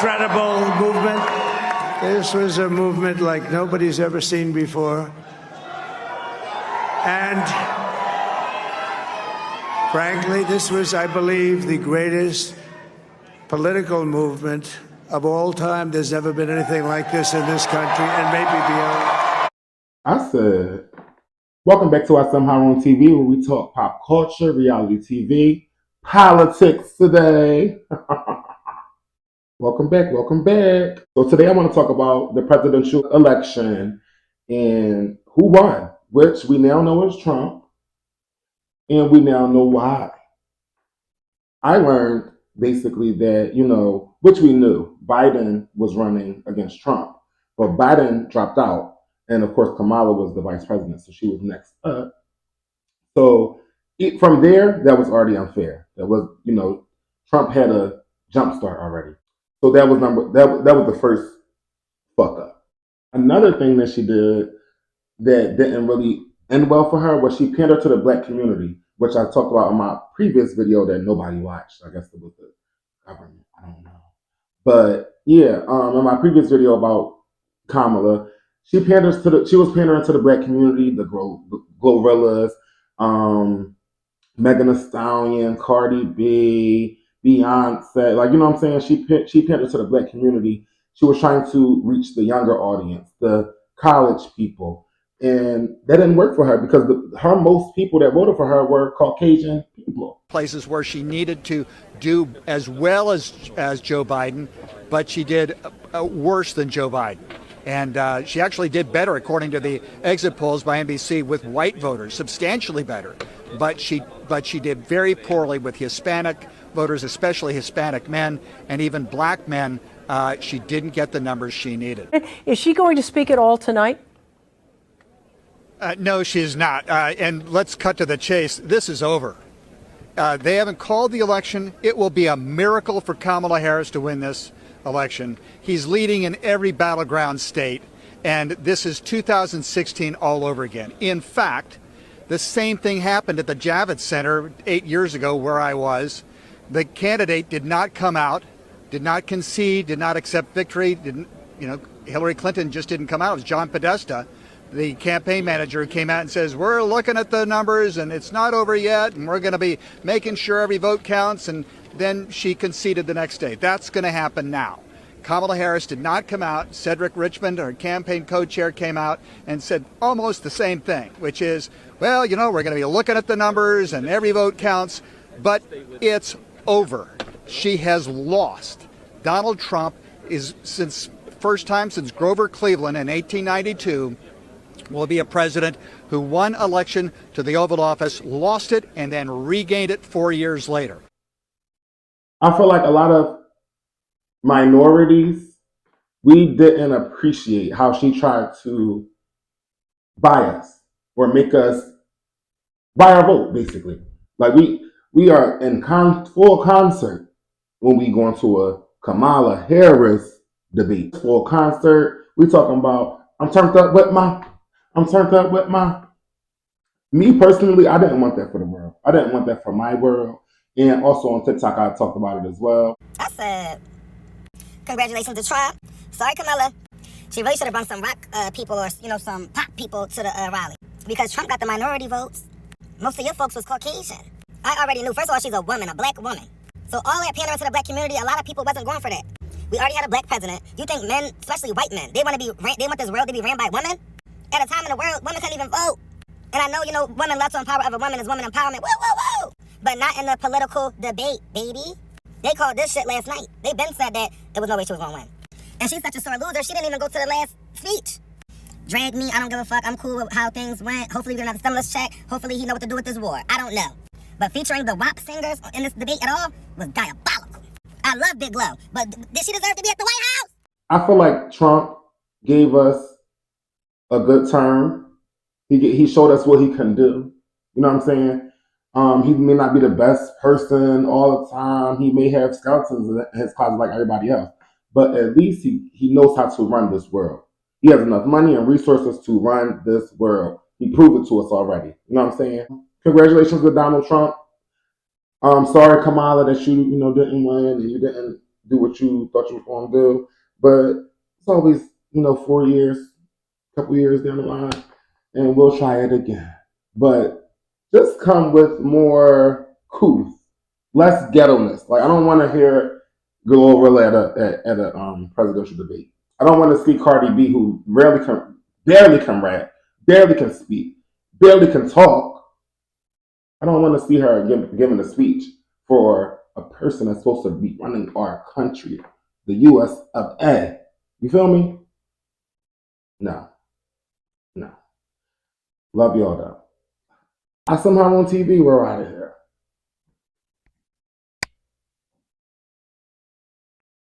incredible movement. This was a movement like nobody's ever seen before. And frankly, this was, I believe, the greatest political movement of all time. There's never been anything like this in this country and maybe beyond. I said, welcome back to our Somehow on TV, where we talk pop culture, reality TV, politics today. Welcome back, welcome back. So today I want to talk about the presidential election and who won, which we now know is Trump, and we now know why. I learned basically that, which we knew, Biden was running against Trump, but Biden dropped out. And of course, Kamala was the vice president, so she was next up. So from there, that was already unfair. That was, Trump had a jump start already. So that was that was the first fuck up. Another thing that she did that didn't really end well for her was she pandered to the black community, which I talked about in my previous video that nobody watched. I guess it was the government. I don't know. But yeah, in my previous video about Kamala, she was pandering to the black community, the gorillas, Megan Thee Stallion, Cardi B, Beyonce, like, you know what I'm saying? She pandered to the black community. She was trying to reach the younger audience, the college people, and that didn't work for her because most people that voted for her were Caucasian people. Places where she needed to do as well as Joe Biden, but she did worse than Joe Biden. And she actually did better, according to the exit polls by NBC, with white voters, substantially better. But she did very poorly with Hispanic voters, especially Hispanic men, and even black men. She didn't get the numbers she needed. Is she going to speak at all tonight? No, she's not. And let's cut to the chase. This is over. They haven't called the election. It will be a miracle for Kamala Harris to win this election. He's leading in every battleground state, and this is 2016 all over again. In fact, the same thing happened at the Javits Center 8 years ago where I was. The candidate did not come out, did not concede, did not accept victory. Hillary Clinton just didn't come out. It was John Podesta, the campaign manager, who came out and says, we're looking at the numbers and it's not over yet, and we're going to be making sure every vote counts. And then she conceded the next day. That's going to happen now. Kamala Harris did not come out. Cedric Richmond, her campaign co-chair, came out and said almost the same thing, which is, well, we're going to be looking at the numbers and every vote counts, but it's over. She has lost. Donald Trump is, first time since Grover Cleveland in 1892, will be a president who won election to the Oval Office, lost it, and then regained it 4 years later. I feel like a lot of minorities, we didn't appreciate how she tried to buy us or make us buy our vote, basically. Like we are in full concert when we go into a Kamala Harris debate. Full concert. We talking about, I'm turned up with my. Me personally, I didn't want that for the world. I didn't want that for my world. And also on TikTok, I talked about it as well. I said, congratulations to Trump. Sorry, Kamala. She really should have brought some rock people or, some pop people to the rally. Because Trump got the minority votes. Most of your folks was Caucasian. I already knew. First of all, she's a woman, a black woman. So all that pandering to the black community, a lot of people wasn't going for that. We already had a black president. You think men, especially white men, they want this world to be ran by women? At a time in the world, women couldn't even vote. And I know, women love to empower other women is women empowerment. Woo, woo, woo! But not in the political debate, baby. They called this shit last night. They been said that there was no way she was going to win. And she's such a sore loser, she didn't even go to the last speech. Drag me, I don't give a fuck. I'm cool with how things went. Hopefully we get another stimulus check. Hopefully he know what to do with this war. I don't know. But featuring the WAP singers in this debate at all was diabolical. I love Big Low, but did she deserve to be at the White House? I feel like Trump gave us a good term. He showed us what he can do. You know what I'm saying? He may not be the best person all the time. He may have skeletons in his closet like everybody else. But at least he knows how to run this world. He has enough money and resources to run this world. He proved it to us already. You know what I'm saying? Congratulations to Donald Trump. Sorry, Kamala, that you didn't win and you didn't do what you thought you were going to do. But it's always, 4 years, a couple years down the line, and we'll try it again. But just come with more couth, less ghetto-ness. Like, I don't want to hear Gloria at a presidential debate. I don't want to see Cardi B, who barely can rap, barely can speak, barely can talk. I don't want to see her giving a speech for a person that's supposed to be running our country, the U.S. of A. You feel me? No, no. Love y'all though. I somehow on TV. We're out of here.